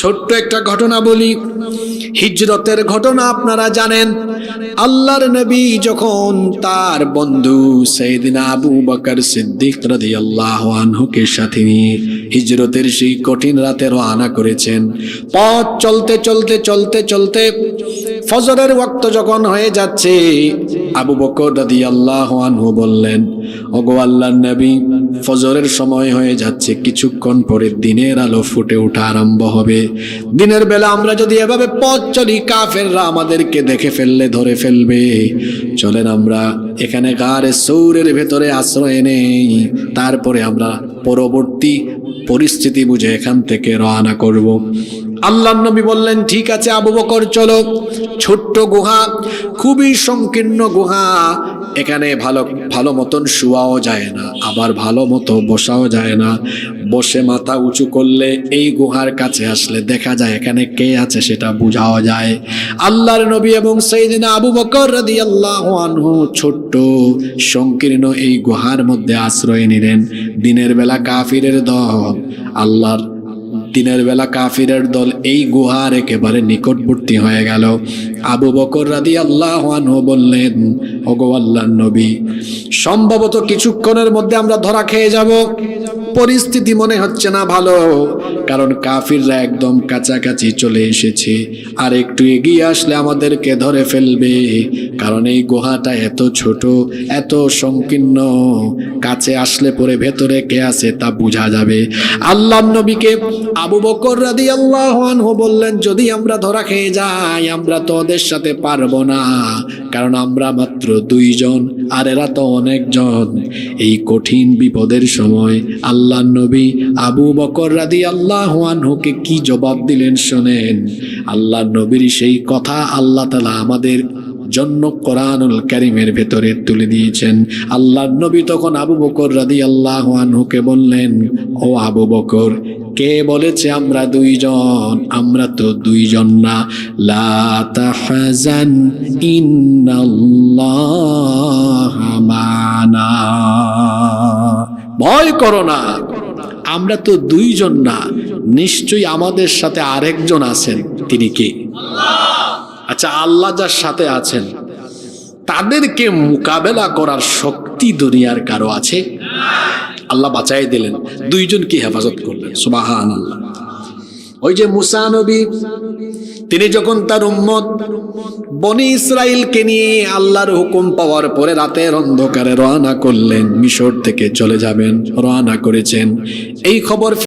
ছোট্ট একটা ঘটনা বলি, হিজরতের ঘটনা আপনারা জানেন। আল্লাহর নবী যখন তার বন্ধু সাইয়েদনা আবু বকর সিদ্দিক রাদিয়াল্লাহু আনহুকে সাথে নিয়ে হিজরতের সেই কঠিন রাতে রওনা করেছেন। পথ চলতে চলতে চলতে চলতে ফজরের ওয়াক্ত যখন হয়ে যাচ্ছে, আবু বকর রাদিয়াল্লাহু আনহু বললেন, ওগো আল্লাহর নবী, ফজরের সময় হয়ে যাচ্ছে, কিছুক্ষণ পরে দিনের আলো ফুটে ওঠা আরম্ভ হবে। দিনের বেলা আমরা যদি এভাবে পথ চলি, কাফেররা আমাদেরকে দেখে ফেললে, ধরে ফেলবে। চলেন আমরা এখানে গারে সৌরের ভেতরে আশ্রয় নেই, তারপরে আমরা পরবর্তী পরিস্থিতি বুঝে এখান থেকে রওনা করব। আল্লাহর নবী বললেন, ঠিক আছে আবু বকর চলো। ছোট্ট গুহা, খুবই সংকীর্ণ গুহা, এখানে ভালো মতন শোয়াও যায় না, আবার ভালো মতো বসাও যায় না। বসে মাথা উঁচু করলে এই গুহার কাছে আসলে দেখা যায় এখানে কে আছে সেটা বোঝাও যায়। আল্লাহর নবী এবং সাইয়েদনা আবু বকর রাদিয়াল্লাহু আনহু ছোট্ট সংকীর্ণ এই গুহার মধ্যে আশ্রয় নিলেন। দিনের বেলা কাফিরের দল, দিনের বেলা কাফিরের দল এই গুহার একেবারে নিকটবর্তী হয়ে গেল। আবু বকর রাদিয়াল্লাহু আনহু বললেন, ওগো আল্লাহর নবী, সম্ভবত কিছুক্ষণের মধ্যে আমরা ধরা খেয়ে যাব। পরিস্থিতি মনে হচ্ছে না ভালো, কারণ কাফিররা একদম কাছাকাছি চলে এসেছে, আর একটু এগিয়ে আসলে আমাদেরকে ধরে ফেলবে। কারণ এই গুহাটা এত ছোট, এত সংকীর্ণ, কাছে আসলে পরে ভেতরে কে আছে তা বোঝা যাবে। আল্লাহর নবীকে আবু বকর রাদিয়াল্লাহু আনহু বললেন, যদি আমরা ধরা খেয়ে যাই, আমরা তো ওদের সাথে পারবো না, কারণ আমরা মাত্র 2 জন, আর এরা তো অনেকজন। এই কঠিন বিপদের সময় আল্লাহর নবী আবু বকর রাদিয়াল্লাহু আনহুকে কি জবাব দিলেন শোনেন। আল্লাহর নবীর সেই কথা আল্লাহ তাআলা আমাদের জন্য কোরআনুল কারীমের ভেতরে তুলে দিয়েছেন। আল্লাহর নবী তখন আবু বকর রাদিয়াল্লাহু আনহুকে বললেন, ও আবু বকর, কে বলেছে আমরা 2 জন? আমরা তো 2 জন না। লা তাহজান ইন্নাল্লাহা মা'না, ভয় করো না, আমরা তো 2 জন না, নিশ্চয়ই আমাদের সাথে আরেকজন আছেন। তিনি কে? আচ্ছা, আল্লাহ যার সাথে আছেন তাদেরকে মোকাবেলা করার শক্তি দুনিয়ার কারো আছে? আল্লাহ বাঁচাই দিলেন, 2 জনকে হেফাজত করলেন। সুবহানাল্লাহ। ওই যে মুসা নবী, তিনি যখন তার উম্মত বনি ইসরাইলকে নিয়ে আল্লাহর হুকুম পাওয়ার পরে রাতের অন্ধকারে রওনা করলেন, মিশর থেকে চলে যাবেন, রওনা করেছেন। এই খবর